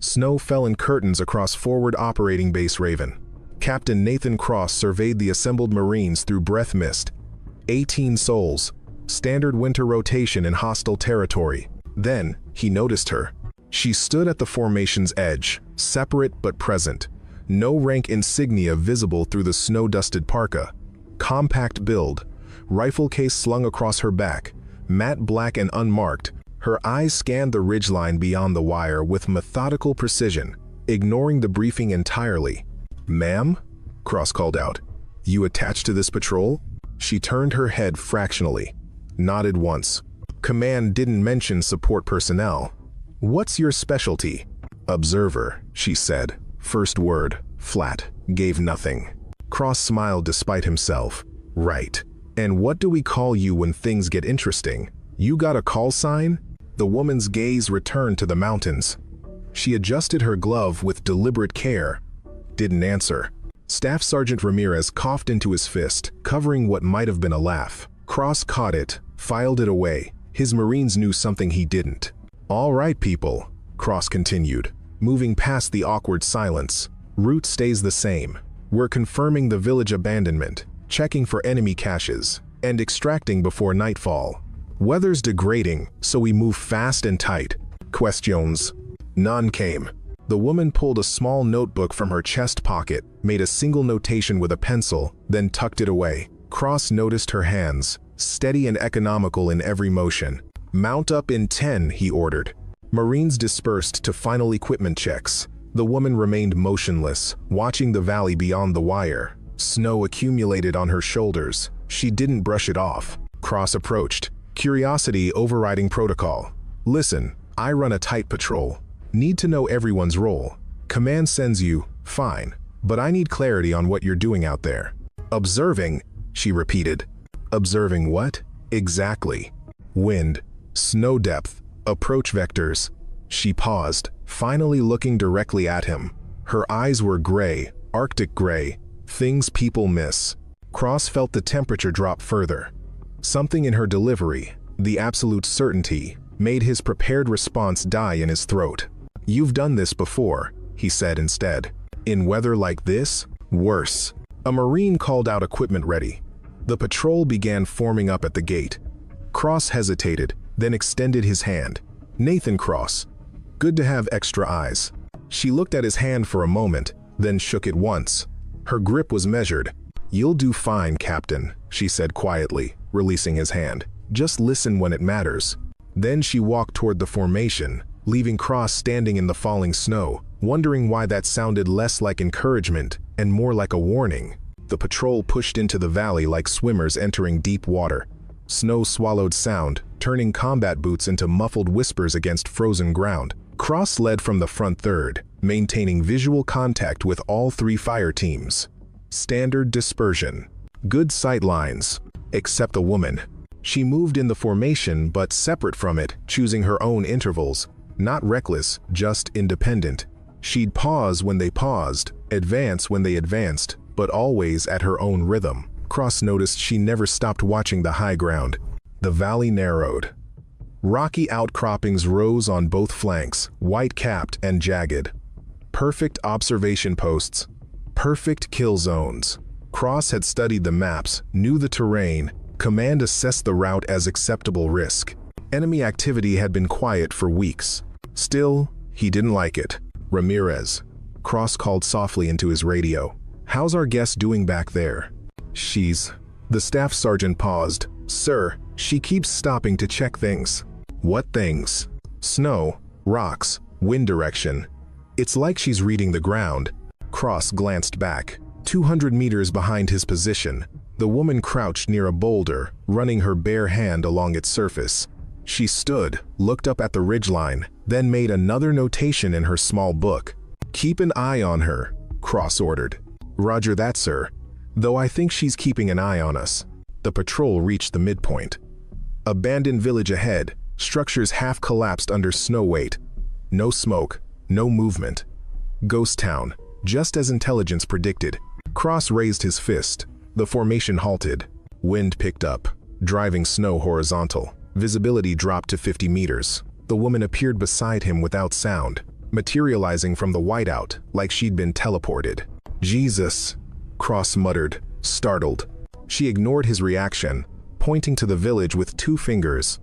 Snow fell in curtains across Forward Operating Base Raven. Captain Nathan Cross surveyed the assembled Marines through breath mist. 18 souls. Standard winter rotation in hostile territory. Then, he noticed her. She stood at the formation's edge, separate but present. No rank insignia visible through the snow-dusted parka. Compact build, rifle case slung across her back, matte black and unmarked. Her eyes scanned the ridgeline beyond the wire with methodical precision, ignoring the briefing entirely. "Ma'am?" Cross called out. "You attached to this patrol?" She turned her head fractionally, nodded once. "Command didn't mention support personnel. What's your specialty?" "Observer," she said. First word, flat, gave nothing. Cross smiled despite himself. "Right. And what do we call you when things get interesting? You got a call sign?" The woman's gaze returned to the mountains. She adjusted her glove with deliberate care. Didn't answer. Staff Sergeant Ramirez coughed into his fist, covering what might have been a laugh. Cross caught it, filed it away. His Marines knew something he didn't. "All right, people," Cross continued, moving past the awkward silence. "Route stays the same. We're confirming the village abandonment, checking for enemy caches, and extracting before nightfall. Weather's degrading, so we move fast and tight." Questions. None came. The woman pulled a small notebook from her chest pocket, made a single notation with a pencil, then tucked it away. Cross noticed her hands, steady and economical in every motion. "Mount up in 10, he ordered. Marines dispersed to final equipment checks. The woman remained motionless, watching the valley beyond the wire. Snow accumulated on her shoulders. She didn't brush it off. Cross approached, curiosity overriding protocol. "Listen, I run a tight patrol. Need to know everyone's role. Command sends you, fine, but I need clarity on what you're doing out there." "Observing," she repeated. "Observing what?" "Exactly." "Wind, snow depth, approach vectors." She paused, finally looking directly at him. Her eyes were gray, Arctic gray, things people miss. Cross felt the temperature drop further. Something in her delivery, the absolute certainty, made his prepared response die in his throat. "You've done this before," he said instead. "In weather like this? Worse." A Marine called out equipment ready. The patrol began forming up at the gate. Cross hesitated, then extended his hand. "Nathan Cross. Good to have extra eyes." She looked at his hand for a moment, then shook it once. Her grip was measured. "You'll do fine, Captain," she said quietly, releasing his hand. "Just listen when it matters." Then she walked toward the formation, leaving Cross standing in the falling snow, wondering why that sounded less like encouragement and more like a warning. The patrol pushed into the valley like swimmers entering deep water. Snow swallowed sound, turning combat boots into muffled whispers against frozen ground. Cross led from the front third, maintaining visual contact with all three fire teams. Standard dispersion. Good sight lines. Except the woman. She moved in the formation but separate from it, choosing her own intervals. Not reckless, just independent. She'd pause when they paused, advance when they advanced, but always at her own rhythm. Cross noticed she never stopped watching the high ground. The valley narrowed. Rocky outcroppings rose on both flanks, white-capped and jagged. Perfect observation posts. Perfect kill zones. Cross had studied the maps, knew the terrain. Command assessed the route as acceptable risk. Enemy activity had been quiet for weeks. Still, he didn't like it. "Ramirez." Cross called softly into his radio. "How's our guest doing back there?" "She's..." The staff sergeant paused. "Sir, she keeps stopping to check things." "What things?" "Snow, rocks, wind direction. It's like she's reading the ground." Cross glanced back. 200 meters behind his position, the woman crouched near a boulder, running her bare hand along its surface. She stood, looked up at the ridgeline, then made another notation in her small book. "Keep an eye on her," Cross ordered. "Roger that, sir. Though I think she's keeping an eye on us." The patrol reached the midpoint. Abandoned village ahead, structures half collapsed under snow weight. No smoke, no movement. Ghost town, just as intelligence predicted. Cross raised his fist. The formation halted. Wind picked up, driving snow horizontal. Visibility dropped to 50 meters. The woman appeared beside him without sound. materializing from the whiteout like she'd been teleported. "Jesus," Cross muttered, startled. She ignored his reaction, pointing to the village with 2 fingers.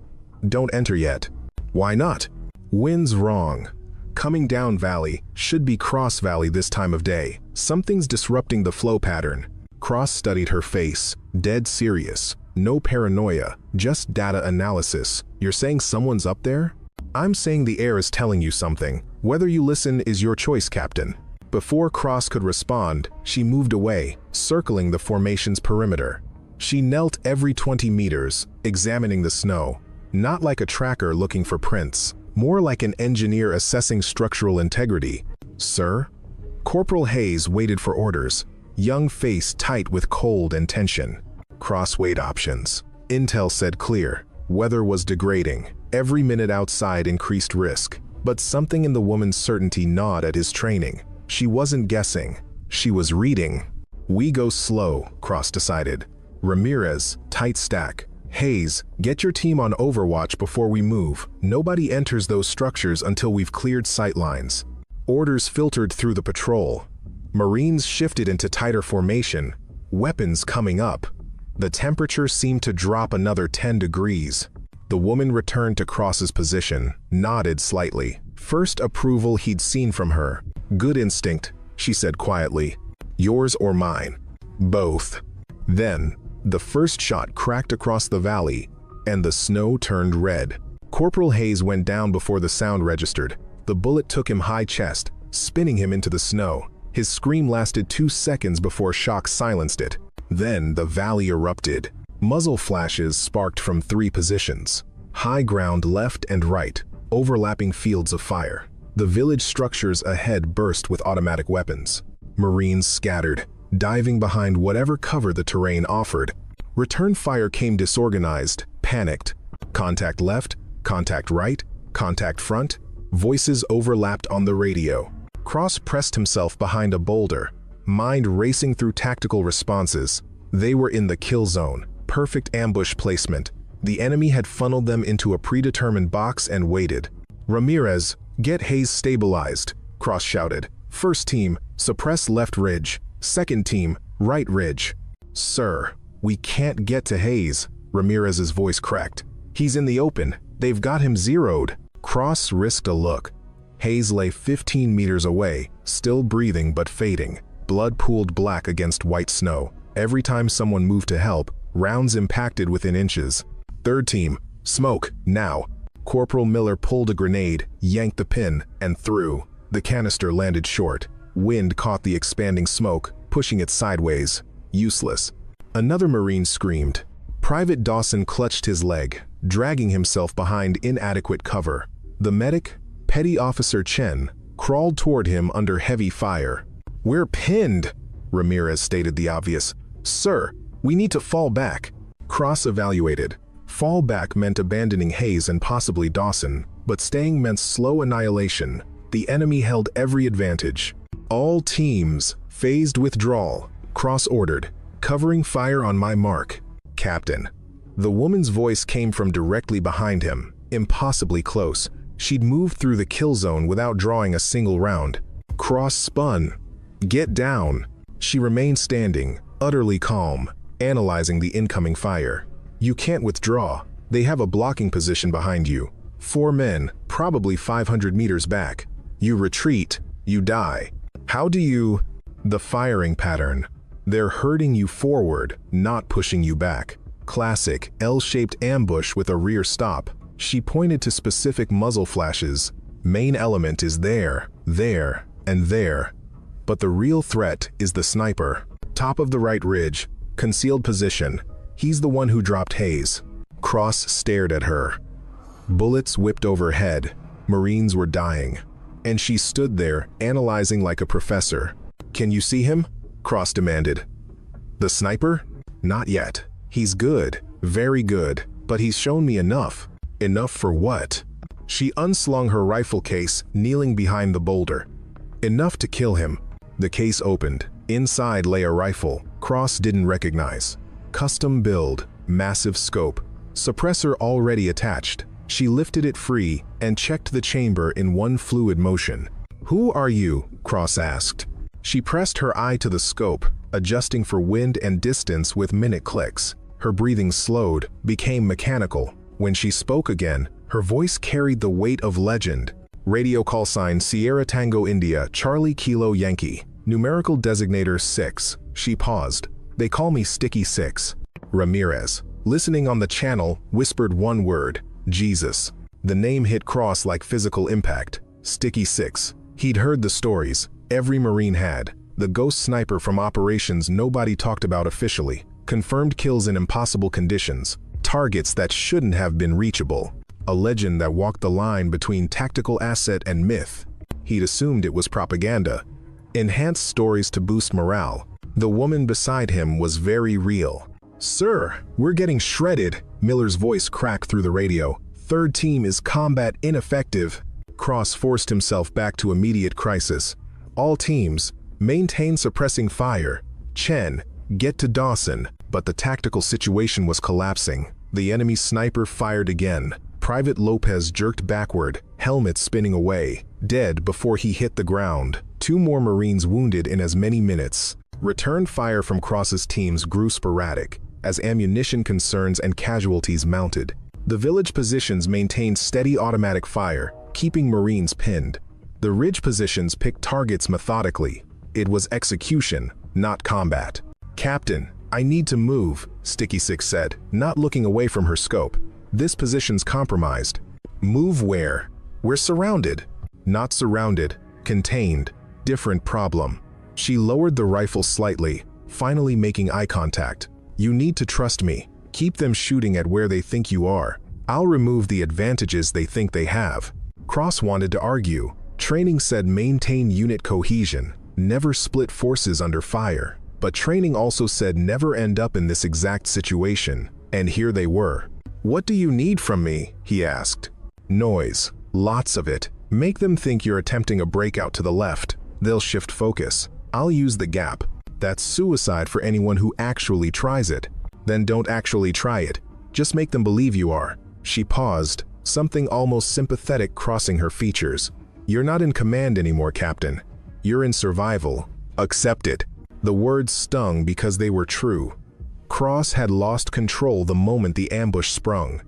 "Don't enter yet." "Why not?" "Wind's wrong. Coming down valley should be Cross Valley this time of day. Something's disrupting the flow pattern." Cross studied her face, dead serious. "No paranoia, just data analysis. You're saying someone's up there?" "I'm saying the air is telling you something. Whether you listen is your choice, Captain." Before Cross could respond, she moved away, circling the formation's perimeter. She knelt every 20 meters, examining the snow. Not like a tracker looking for prints, more like an engineer assessing structural integrity. "Sir?" Corporal Hayes waited for orders, young face tight with cold and tension. Cross weighed options. Intel said clear. Weather was degrading. Every minute outside increased risk. But something in the woman's certainty gnawed at his training. She wasn't guessing. She was reading. "We go slow," Cross decided. "Ramirez, tight stack. Hayes, get your team on overwatch before we move. Nobody enters those structures until we've cleared sight lines." Orders filtered through the patrol. Marines shifted into tighter formation, weapons coming up. The temperature seemed to drop another 10 degrees. The woman returned to Cross's position, nodded slightly. First approval he'd seen from her. "Good instinct," she said quietly. "Yours or mine?" "Both." Then, the first shot cracked across the valley, and the snow turned red. Corporal Hayes went down before the sound registered. The bullet took him high chest, spinning him into the snow. His scream lasted 2 seconds before shock silenced it. Then the valley erupted. Muzzle flashes sparked from 3 positions. High ground left and right, overlapping fields of fire. The village structures ahead burst with automatic weapons. Marines scattered, diving behind whatever cover the terrain offered. Return fire came disorganized, panicked. Contact left, contact right, contact front. Voices overlapped on the radio. Cross pressed himself behind a boulder, mind racing through tactical responses. They were in the kill zone, perfect ambush placement. The enemy had funneled them into a predetermined box and waited. "Ramirez, get Hayes stabilized," Cross shouted. "First team, suppress left ridge. Second team, right ridge." "Sir, we can't get to Hayes," Ramirez's voice cracked. "He's in the open. They've got him zeroed." Cross risked a look. Hayes lay 15 meters away, still breathing but fading. Blood pooled black against white snow. Every time someone moved to help, rounds impacted within inches. "Third team, smoke, now." Corporal Miller pulled a grenade, yanked the pin, and threw. The canister landed short. Wind caught the expanding smoke, pushing it sideways. Useless. Another Marine screamed. Private Dawson clutched his leg, dragging himself behind inadequate cover. The medic, Petty Officer Chen, crawled toward him under heavy fire. "We're pinned," Ramirez stated the obvious. "Sir, we need to fall back." Cross evaluated. Fall back meant abandoning Hayes and possibly Dawson, but staying meant slow annihilation. The enemy held every advantage. "All teams, phased withdrawal," Cross ordered, "covering fire on my mark." "Captain." The woman's voice came from directly behind him, impossibly close. She'd moved through the kill zone without drawing a single round. Cross spun. "Get down." She remained standing, utterly calm, analyzing the incoming fire. "You can't withdraw. They have a blocking position behind you. 4 men, probably 500 meters back. You retreat, you die. How do you—" "The firing pattern. They're herding you forward, not pushing you back. Classic L-shaped ambush with a rear stop." She pointed to specific muzzle flashes. "Main element is there, there, and there. But the real threat is the sniper. Top of the right ridge, concealed position. He's the one who dropped Hayes." Cross stared at her. Bullets whipped overhead. Marines were dying. And she stood there, analyzing like a professor. "Can you see him?" Cross demanded. "The sniper? Not yet. He's good, very good, but he's shown me enough." "Enough for what?" She unslung her rifle case, kneeling behind the boulder. "Enough to kill him." The case opened. Inside lay a rifle Cross didn't recognize. Custom build, massive scope, suppressor already attached. She lifted it free and checked the chamber in one fluid motion. "Who are you?" Cross asked. She pressed her eye to the scope, adjusting for wind and distance with minute clicks. Her breathing slowed, became mechanical. When she spoke again, her voice carried the weight of legend. "Radio call sign Sierra Tango India, Charlie Kilo Yankee. Numerical designator 6. She paused. "They call me Sticky 6. Ramirez, listening on the channel, whispered one word: Jesus. The name hit Cross like physical impact. Sticky 6. He'd heard the stories. Every Marine had. The ghost sniper from operations nobody talked about officially. Confirmed kills in impossible conditions. Targets that shouldn't have been reachable. A legend that walked the line between tactical asset and myth. He'd assumed it was propaganda. Enhanced stories to boost morale. The woman beside him was very real. "Sir, we're getting shredded," Miller's voice cracked through the radio. "Third team is combat ineffective." Cross forced himself back to immediate crisis. "All teams, maintain suppressing fire. Chen, get to Dawson." But the tactical situation was collapsing. The enemy sniper fired again. Private Lopez jerked backward, helmet spinning away, dead before he hit the ground. 2 more Marines wounded in as many minutes. Return fire from Cross's teams grew sporadic, as ammunition concerns and casualties mounted. The village positions maintained steady automatic fire, keeping Marines pinned. The ridge positions picked targets methodically. It was execution, not combat. "Captain, I need to move," Sticky 6 said, not looking away from her scope. "This position's compromised." "Move where?" "We're surrounded." "Not surrounded. Contained. Different problem." She lowered the rifle slightly, finally making eye contact. "You need to trust me. Keep them shooting at where they think you are. I'll remove the advantages they think they have." Cross wanted to argue. Training said maintain unit cohesion, never split forces under fire. But training also said never end up in this exact situation, and here they were. "What do you need from me?" he asked. "Noise. Lots of it. Make them think you're attempting a breakout to the left. They'll shift focus. I'll use the gap. That's suicide for anyone who actually tries it." "Then don't actually try it. Just make them believe you are." She paused, something almost sympathetic crossing her features. "You're not in command anymore, Captain. You're in survival. Accept it." The words stung because they were true. Cross had lost control the moment the ambush sprung.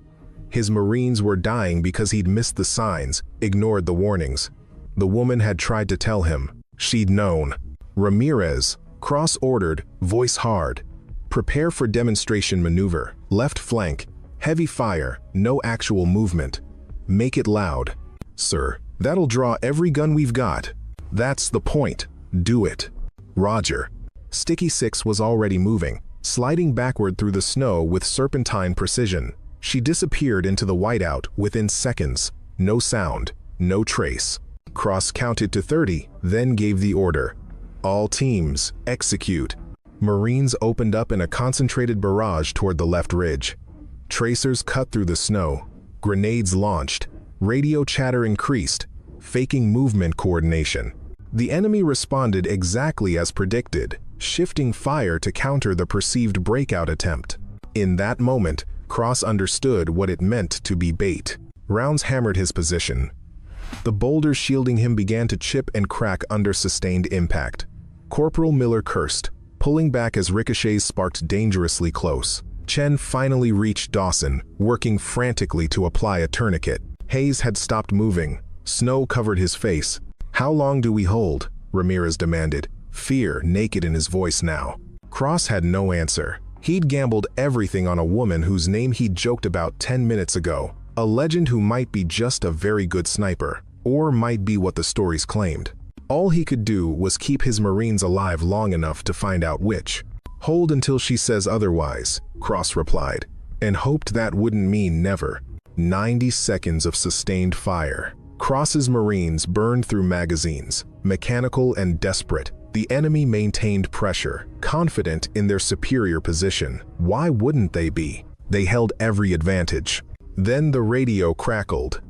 His Marines were dying because he'd missed the signs, ignored the warnings. The woman had tried to tell him. She'd known. "Ramirez," Cross ordered, voice hard. "Prepare for demonstration maneuver. Left flank. Heavy fire, no actual movement. Make it loud." "Sir, that'll draw every gun we've got." "That's the point. Do it." "Roger." Sticky 6 was already moving, sliding backward through the snow with serpentine precision. She disappeared into the whiteout within seconds. No sound, no trace. Cross counted to 30, then gave the order. "All teams, execute." Marines opened up in a concentrated barrage toward the left ridge. Tracers cut through the snow. Grenades launched. Radio chatter increased, faking movement coordination. The enemy responded exactly as predicted, shifting fire to counter the perceived breakout attempt. In that moment, Cross understood what it meant to be bait. Rounds hammered his position. The boulders shielding him began to chip and crack under sustained impact. Corporal Miller cursed, pulling back as ricochets sparked dangerously close. Chen finally reached Dawson, working frantically to apply a tourniquet. Hayes had stopped moving. Snow covered his face. "How long do we hold?" Ramirez demanded, fear naked in his voice now. Cross had no answer. He'd gambled everything on a woman whose name he'd joked about 10 minutes ago. A legend who might be just a very good sniper, or might be what the stories claimed. All he could do was keep his Marines alive long enough to find out which. "Hold until she says otherwise," Cross replied, and hoped that wouldn't mean never. 90 seconds of sustained fire. Cross's Marines burned through magazines, mechanical and desperate. The enemy maintained pressure, confident in their superior position. Why wouldn't they be? They held every advantage. Then the radio crackled.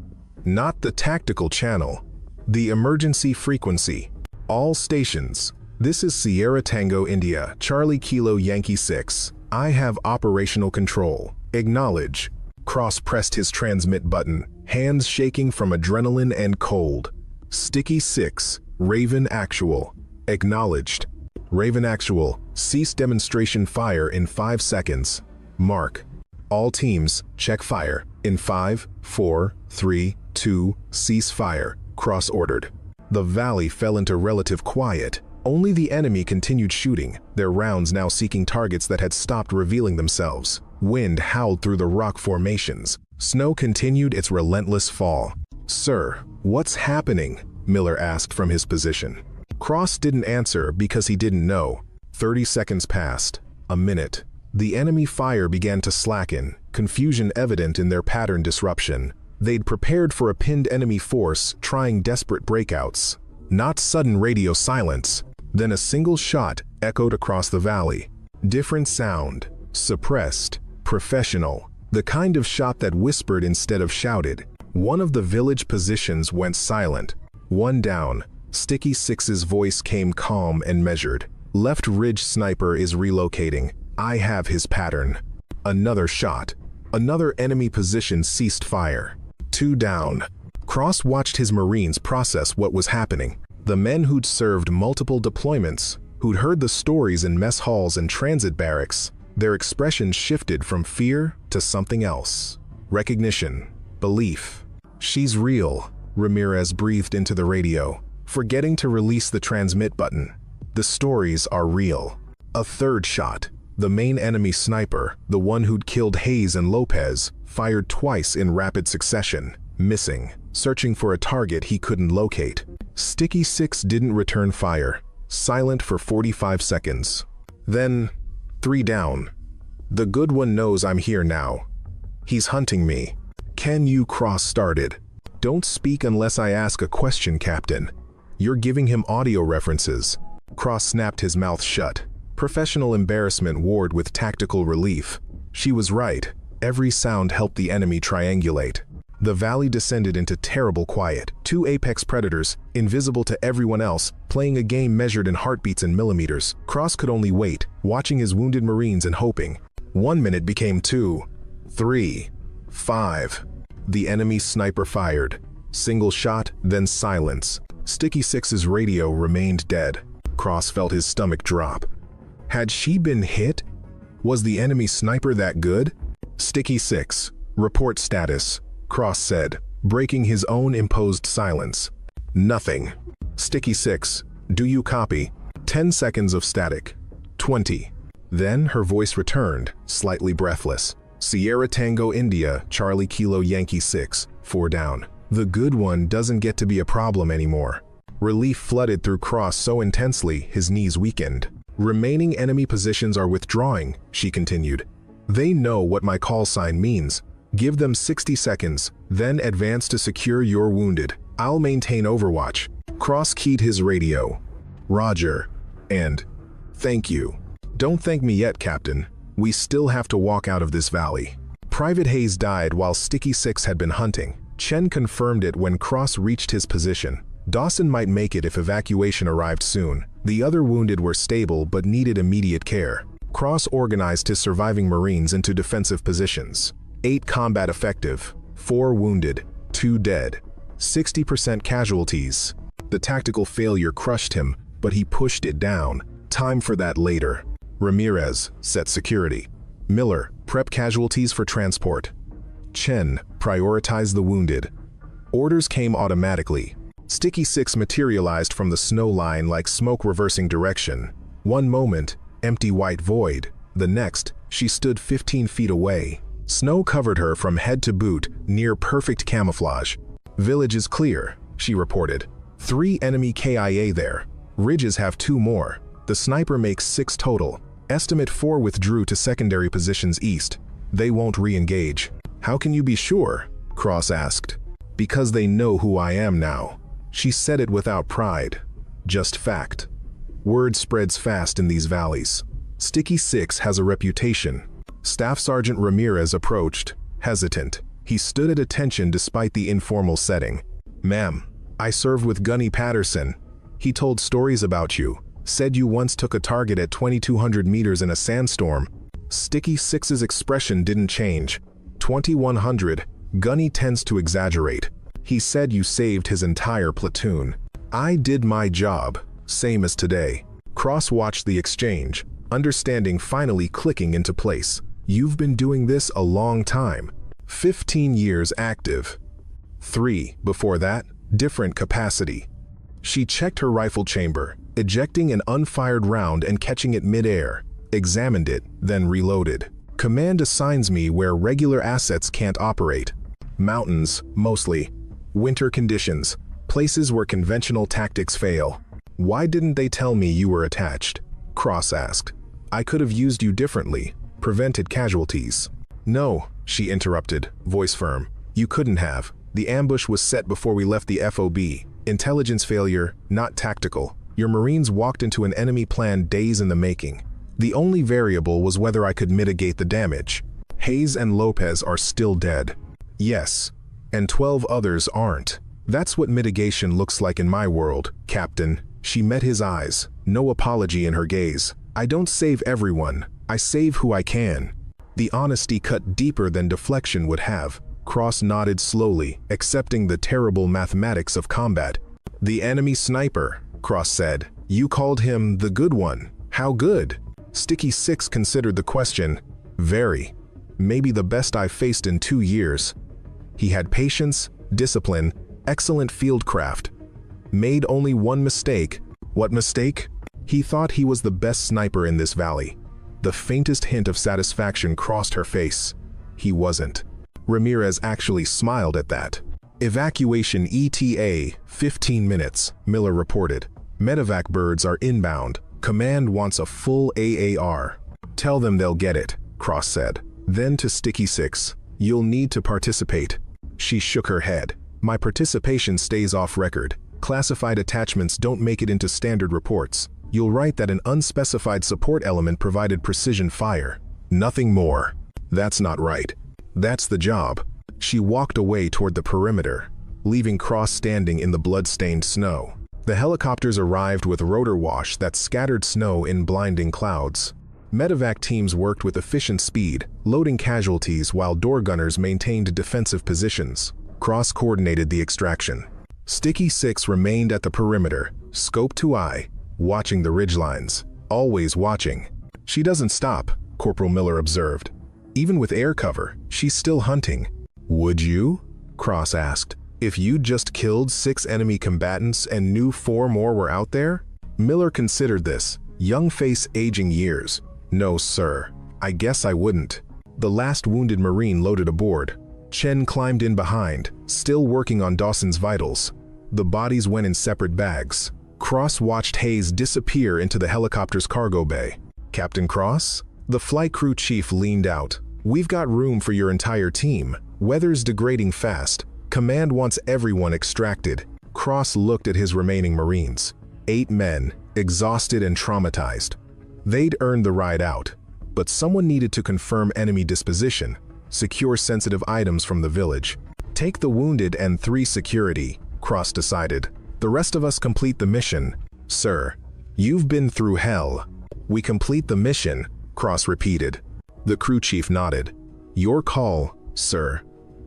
Not the tactical channel. The emergency frequency. "All stations. This is Sierra Tango India, Charlie Kilo Yankee 6. I have operational control. Acknowledge." Cross pressed his transmit button, hands shaking from adrenaline and cold. Sticky 6, Raven Actual. Acknowledged. Raven Actual, cease demonstration fire in 5 seconds. Mark. All teams, check fire. In 5, 4, 3, 2, cease fire. Cross ordered. The valley fell into relative quiet. Only the enemy continued shooting, their rounds now seeking targets that had stopped revealing themselves. Wind howled through the rock formations. Snow continued its relentless fall. "Sir, what's happening?" Miller asked from his position. Cross didn't answer because he didn't know. 30 seconds passed. A minute. The enemy fire began to slacken, confusion evident in their pattern disruption. They'd prepared for a pinned enemy force, trying desperate breakouts. Not sudden radio silence. Then a single shot echoed across the valley. Different sound. Suppressed. Professional. The kind of shot that whispered instead of shouted. One of the village positions went silent. One down. Sticky 6's voice came calm and measured. Left ridge sniper is relocating. I have his pattern. Another shot. Another enemy position ceased fire. 2 down. Cross watched his Marines process what was happening. The men who'd served multiple deployments, who'd heard the stories in mess halls and transit barracks, their expressions shifted from fear to something else. Recognition. Belief. "She's real," Ramirez breathed into the radio, forgetting to release the transmit button. "The stories are real." A third shot. The main enemy sniper, the one who'd killed Hayes and Lopez, fired twice in rapid succession, missing, searching for a target he couldn't locate. Sticky 6 didn't return fire, silent for 45 seconds. Then, 3 down. "The good one knows I'm here now. He's hunting me." "Can you?" Cross started. "Don't speak unless I ask a question, Captain. You're giving him audio references." Cross snapped his mouth shut. Professional embarrassment warred with tactical relief. She was right. Every sound helped the enemy triangulate. The valley descended into terrible quiet. 2 apex predators, invisible to everyone else, playing a game measured in heartbeats and millimeters. Cross could only wait, watching his wounded Marines and hoping. 1 minute became 2, 3, 5. The enemy sniper fired. Single shot, then silence. Sticky 6's radio remained dead. Cross felt his stomach drop. Had she been hit? Was the enemy sniper that good? Sticky 6, report status, Cross said, breaking his own imposed silence. Nothing. Sticky 6, do you copy? 10 seconds of static. 20. Then her voice returned, slightly breathless. Sierra Tango India, Charlie Kilo Yankee 6, 4 down. The good one doesn't get to be a problem anymore. Relief flooded through Cross so intensely his knees weakened. Remaining enemy positions are withdrawing, she continued. They know what my call sign means. Give them 60 seconds, then advance to secure your wounded. I'll maintain overwatch. Cross keyed his radio. Roger. And thank you. Don't thank me yet, Captain. We still have to walk out of this valley. Private Hayes died while Sticky 6 had been hunting. Chen confirmed it when Cross reached his position. Dawson might make it if evacuation arrived soon. The other wounded were stable but needed immediate care. Cross organized his surviving Marines into defensive positions. 8 combat effective, 4 wounded, 2 dead, 60% casualties. The tactical failure crushed him, but he pushed it down. Time for that later. Ramirez, set security. Miller, prep casualties for transport. Chen, prioritize the wounded. Orders came automatically. Sticky 6 materialized from the snow line like smoke reversing direction. One moment, empty white void. The next, she stood 15 feet away. Snow covered her from head to boot, near perfect camouflage. Village is clear, she reported. 3 enemy KIA there. Ridges have 2 more. The sniper makes 6 total. Estimate 4 withdrew to secondary positions east. They won't re-engage. How can you be sure? Cross asked. Because they know who I am now. She said it without pride. Just fact. Word spreads fast in these valleys. Sticky 6 has a reputation. Staff Sergeant Ramirez approached, hesitant. He stood at attention despite the informal setting. Ma'am, I served with Gunny Patterson. He told stories about you. Said you once took a target at 2,200 meters in a sandstorm. Sticky 6's expression didn't change. 2,100, Gunny tends to exaggerate. He said you saved his entire platoon. I did my job, same as today. Cross watched the exchange, understanding finally clicking into place. You've been doing this a long time. 15 years active. 3, before that, different capacity. She checked her rifle chamber, ejecting an unfired round and catching it mid-air, examined it, then reloaded. Command assigns me where regular assets can't operate. Mountains, mostly. Winter conditions, places where conventional tactics fail. Why didn't they tell me you were attached? Cross asked. I could have used you differently, prevented casualties. No, she interrupted, voice firm. You couldn't have. The ambush was set before we left the FOB. Intelligence failure, not tactical. Your Marines walked into an enemy plan days in the making. The only variable was whether I could mitigate the damage. Hayes and Lopez are still dead. Yes, and 12 others aren't. That's what mitigation looks like in my world, Captain. She met his eyes, no apology in her gaze. I don't save everyone, I save who I can. The honesty cut deeper than deflection would have. Cross nodded slowly, accepting the terrible mathematics of combat. The enemy sniper, Cross said. You called him the good one. How good? Sticky 6 considered the question. Very. Maybe the best I've faced in 2 years. He had patience, discipline, excellent fieldcraft. Made only one mistake. What mistake? He thought he was the best sniper in this valley. The faintest hint of satisfaction crossed her face. He wasn't. Ramirez actually smiled at that. Evacuation ETA, 15 minutes, Miller reported. Medevac birds are inbound. Command wants a full AAR. Tell them they'll get it, Cross said. Then to Sticky 6, you'll need to participate. She shook her head. My participation stays off record. Classified attachments don't make it into standard reports. You'll write that an unspecified support element provided precision fire. Nothing more. That's not right. That's the job. She walked away toward the perimeter, leaving Cross standing in the blood-stained snow. The helicopters arrived with rotor wash that scattered snow in blinding clouds. Medevac teams worked with efficient speed, loading casualties while door gunners maintained defensive positions. Cross coordinated the extraction. Sticky 6 remained at the perimeter, scope to eye, watching the ridgelines. Always watching. She doesn't stop, Corporal Miller observed. Even with air cover, she's still hunting. Would you? Cross asked. If you'd just killed 6 enemy combatants and knew 4 more were out there? Miller considered this. Young face, aging years. No, sir. I guess I wouldn't. The last wounded Marine loaded aboard. Chen climbed in behind, still working on Dawson's vitals. The bodies went in separate bags. Cross watched Hayes disappear into the helicopter's cargo bay. Captain Cross? The flight crew chief leaned out. We've got room for your entire team. Weather's degrading fast. Command wants everyone extracted. Cross looked at his remaining Marines. 8 men, exhausted and traumatized. They'd earned the ride out, but someone needed to confirm enemy disposition, secure sensitive items from the village. Take the wounded and 3 security, Cross decided. The rest of us complete the mission. Sir, you've been through hell. We complete the mission, Cross repeated. The crew chief nodded. Your call, sir.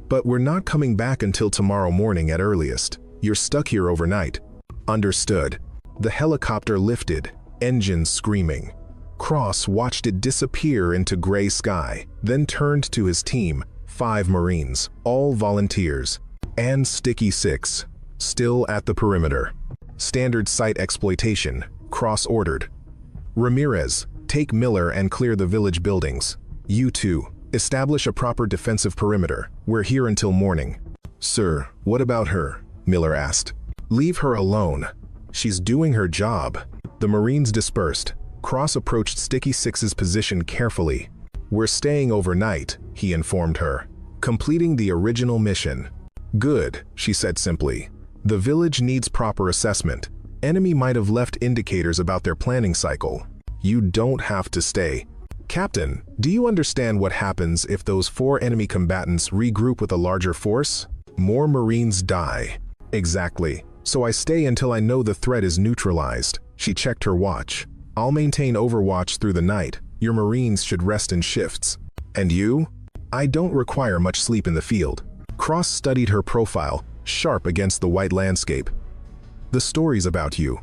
But we're not coming back until tomorrow morning at earliest. You're stuck here overnight. Understood. The helicopter lifted, engines screaming. Cross watched it disappear into gray sky, then turned to his team, 5 Marines, all volunteers, and Sticky 6, still at the perimeter. Standard site exploitation, Cross ordered. Ramirez, take Miller and clear the village buildings. You two, establish a proper defensive perimeter. We're here until morning. Sir, what about her? Miller asked. Leave her alone. She's doing her job. The Marines dispersed. Cross approached Sticky 6's position carefully. We're staying overnight, he informed her. Completing the original mission. Good, she said simply. The village needs proper assessment. Enemy might have left indicators about their planning cycle. You don't have to stay. Captain, do you understand what happens if those 4 enemy combatants regroup with a larger force? More Marines die. Exactly. So I stay until I know the threat is neutralized. She checked her watch. I'll maintain overwatch through the night. Your Marines should rest in shifts. And you? I don't require much sleep in the field. Cross studied her profile, sharp against the white landscape. The stories about you.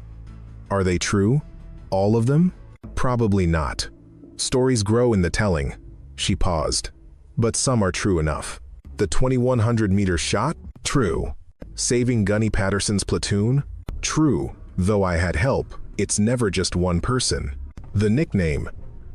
Are they true? All of them? Probably not. Stories grow in the telling. She paused. But some are true enough. The 2100-meter shot? True. Saving Gunny Patterson's platoon? True. Though I had help, it's never just one person. The nickname,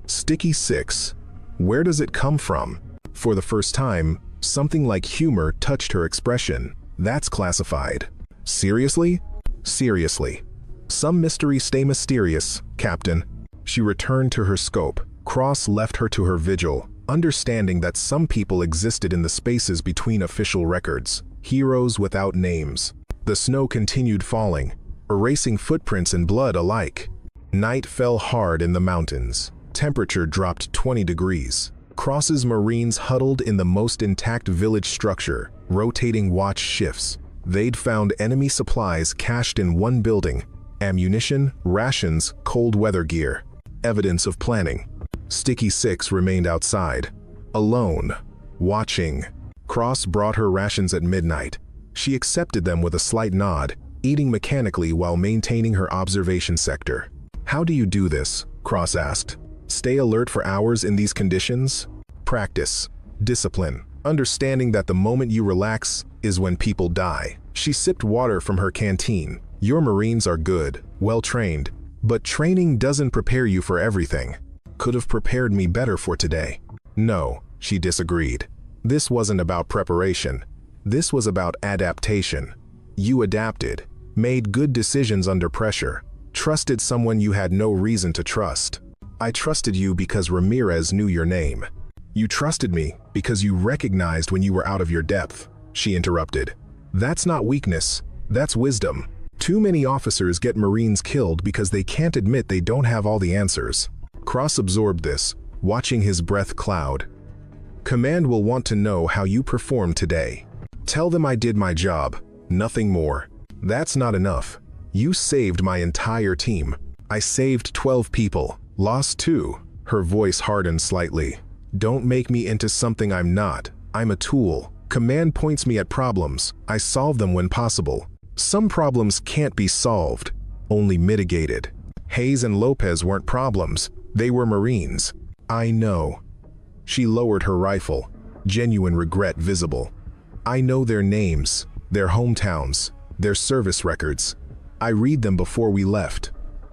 Sticky Six. Where does it come from? For the first time, something like humor touched her expression. That's classified. Seriously? Seriously. Some mysteries stay mysterious, Captain. She returned to her scope. Cross left her to her vigil, understanding that some people existed in the spaces between official records, heroes without names. The snow continued falling, erasing footprints and blood alike. Night fell hard in the mountains. Temperature dropped 20 degrees. Cross's Marines huddled in the most intact village structure, rotating watch shifts. They'd found enemy supplies cached in one building: ammunition, rations, cold weather gear. Evidence of planning. Sticky Six remained outside, alone, watching. Cross brought her rations at midnight. She accepted them with a slight nod, eating mechanically while maintaining her observation sector. How do you do this? Cross asked. Stay alert for hours in these conditions? Practice. Discipline. Understanding that the moment you relax is when people die. She sipped water from her canteen. Your Marines are good, well-trained, but training doesn't prepare you for everything. Could have prepared me better for today. No, she disagreed. This wasn't about preparation. This was about adaptation. You adapted, made good decisions under pressure, trusted someone you had no reason to trust. I trusted you because Ramirez knew your name. You trusted me because you recognized when you were out of your depth, she interrupted. That's not weakness, that's wisdom. Too many officers get Marines killed because they can't admit they don't have all the answers. Cross absorbed this, watching his breath cloud. Command will want to know how you performed today. Tell them I did my job, nothing more. That's not enough. You saved my entire team. I saved 12 people, lost 2. Her voice hardened slightly. Don't make me into something I'm not. I'm a tool. Command points me at problems. I solve them when possible. Some problems can't be solved, only mitigated. Hayes and Lopez weren't problems. They were Marines. I know. She lowered her rifle, genuine regret visible. I know their names, their hometowns, their service records. I read them before we left.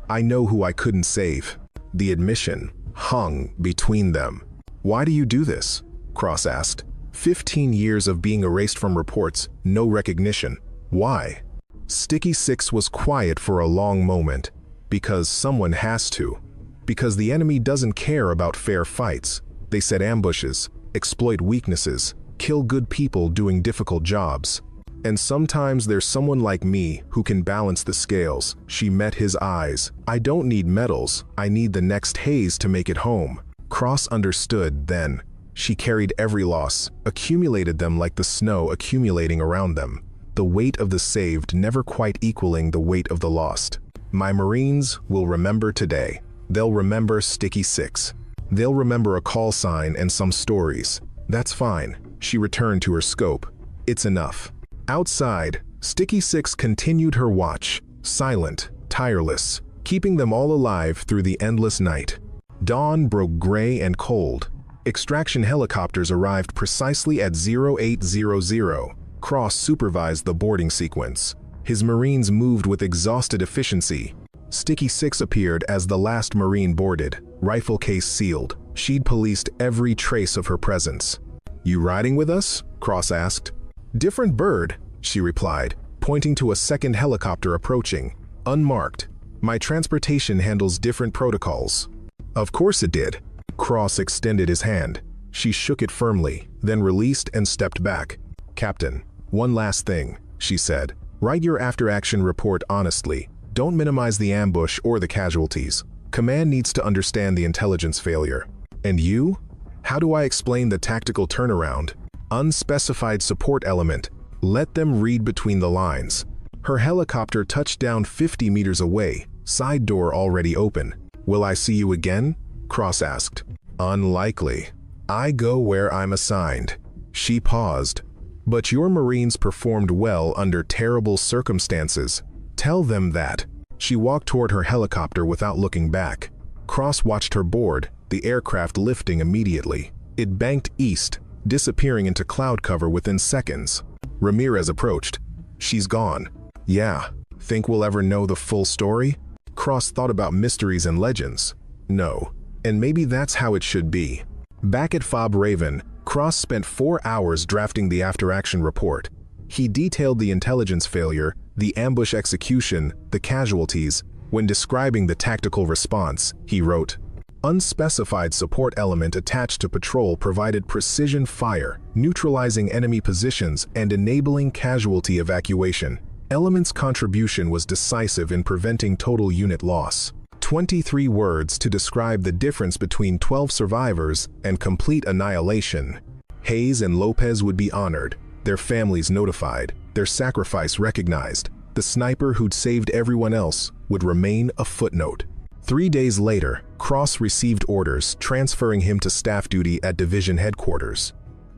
I know who I couldn't save. The admission hung between them. Why do you do this? Cross asked. 15 years of being erased from reports, no recognition. Why? Sticky Six was quiet for a long moment. Because someone has to. Because the enemy doesn't care about fair fights. They set ambushes, exploit weaknesses, kill good people doing difficult jobs. And sometimes there's someone like me who can balance the scales. She met his eyes. I don't need medals. I need the next Hayes to make it home. Cross understood then. She carried every loss, accumulated them like the snow accumulating around them. The weight of the saved never quite equaling the weight of the lost. My Marines will remember today. They'll remember Sticky Six. They'll remember a call sign and some stories. That's fine. She returned to her scope. It's enough. Outside, Sticky Six continued her watch, silent, tireless, keeping them all alive through the endless night. Dawn broke gray and cold. Extraction helicopters arrived precisely at 0800. Cross supervised the boarding sequence. His Marines moved with exhausted efficiency. Sticky Six appeared as the last Marine boarded, rifle case sealed. She'd policed every trace of her presence. You riding with us? Cross asked. Different bird, she replied, pointing to a second helicopter approaching. Unmarked. My transportation handles different protocols. Of course it did. Cross extended his hand. She shook it firmly, then released and stepped back. Captain, one last thing, she said. Write your after-action report honestly. Don't minimize the ambush or the casualties. Command needs to understand the intelligence failure. And you? How do I explain the tactical turnaround? Unspecified support element. Let them read between the lines. Her helicopter touched down 50 meters away, side door already open. Will I see you again? Cross asked. Unlikely. I go where I'm assigned. She paused. But your Marines performed well under terrible circumstances. Tell them that. She walked toward her helicopter without looking back. Cross watched her board, the aircraft lifting immediately. It banked east, disappearing into cloud cover within seconds. Ramirez approached. She's gone. Yeah. Think we'll ever know the full story? Cross thought about mysteries and legends. No. And maybe that's how it should be. Back at FOB Raven, Cross spent 4 hours drafting the after-action report. He detailed the intelligence failure, the ambush execution, the casualties. When describing the tactical response, he wrote, "Unspecified support element attached to patrol provided precision fire, neutralizing enemy positions and enabling casualty evacuation. Element's contribution was decisive in preventing total unit loss." 23 words to describe the difference between 12 survivors and complete annihilation. Hayes and Lopez would be honored, their families notified, their sacrifice recognized. The sniper who'd saved everyone else would remain a footnote. 3 days later, Cross received orders transferring him to staff duty at division headquarters.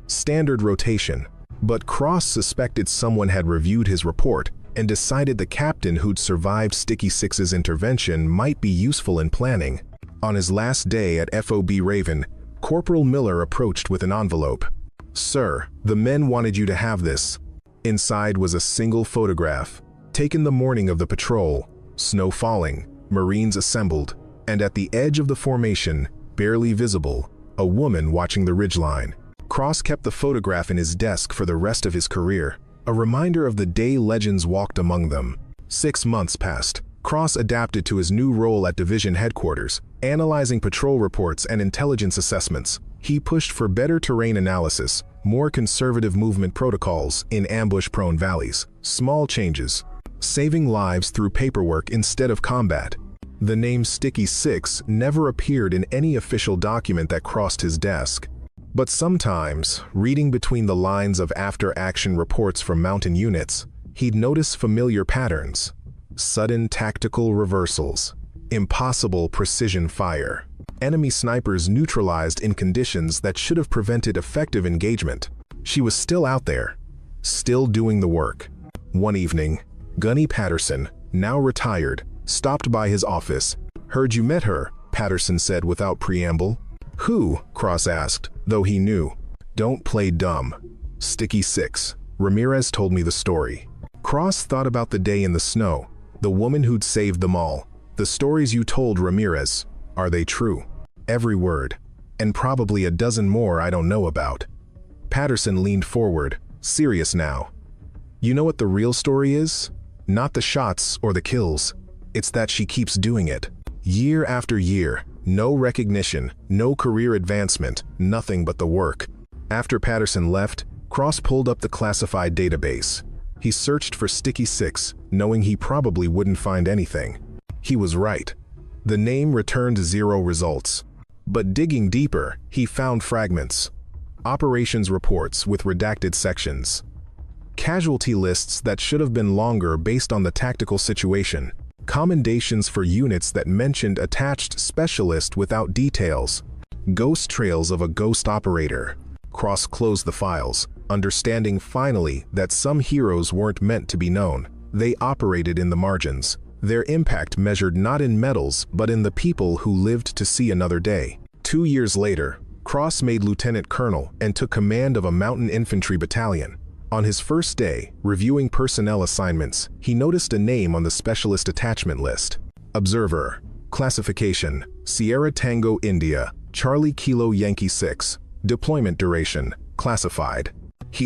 Standard rotation. But Cross suspected someone had reviewed his report and decided the captain who'd survived Sticky Six's intervention might be useful in planning. On his last day at FOB Raven, Corporal Miller approached with an envelope. "Sir, the men wanted you to have this." Inside was a single photograph, taken the morning of the patrol, snow falling, Marines assembled, and at the edge of the formation, barely visible, a woman watching the ridgeline. Cross kept the photograph in his desk for the rest of his career, a reminder of the day legends walked among them. 6 months passed. Cross adapted to his new role at division headquarters, analyzing patrol reports and intelligence assessments. He pushed for better terrain analysis, more conservative movement protocols in ambush-prone valleys, small changes, saving lives through paperwork instead of combat. The name Sticky Six never appeared in any official document that crossed his desk. But sometimes, reading between the lines of after-action reports from mountain units, he'd notice familiar patterns. Sudden tactical reversals, impossible precision fire, enemy snipers neutralized in conditions that should have prevented effective engagement. She was still out there, still doing the work. One evening, Gunny Patterson, now retired, stopped by his office. "Heard you met her," Patterson said without preamble. "Who?" Cross asked, though he knew. "Don't play dumb." "Sticky Six. Ramirez told me the story." Cross thought about the day in the snow, the woman who'd saved them all. "The stories you told Ramirez, are they true?" "Every word. And probably a dozen more I don't know about." Patterson leaned forward, serious now. "You know what the real story is? Not the shots or the kills. It's that she keeps doing it. Year after year, no recognition, no career advancement, nothing but the work." After Patterson left, Cross pulled up the classified database. He searched for Sticky Six, knowing he probably wouldn't find anything. He was right. The name returned 0 results. But digging deeper, he found fragments. Operations reports with redacted sections. Casualty lists that should have been longer based on the tactical situation. Commendations for units that mentioned attached specialist without details. Ghost trails of a ghost operator. Cross closed the files, understanding finally that some heroes weren't meant to be known. They operated in the margins. Their impact measured not in medals, but in the people who lived to see another day. 2 years later, Cross made lieutenant colonel and took command of a mountain infantry battalion. On his first day, reviewing personnel assignments, he noticed a name on the specialist attachment list. Observer. Classification: Sierra Tango India, Charlie Kilo Yankee 6. Deployment duration: classified.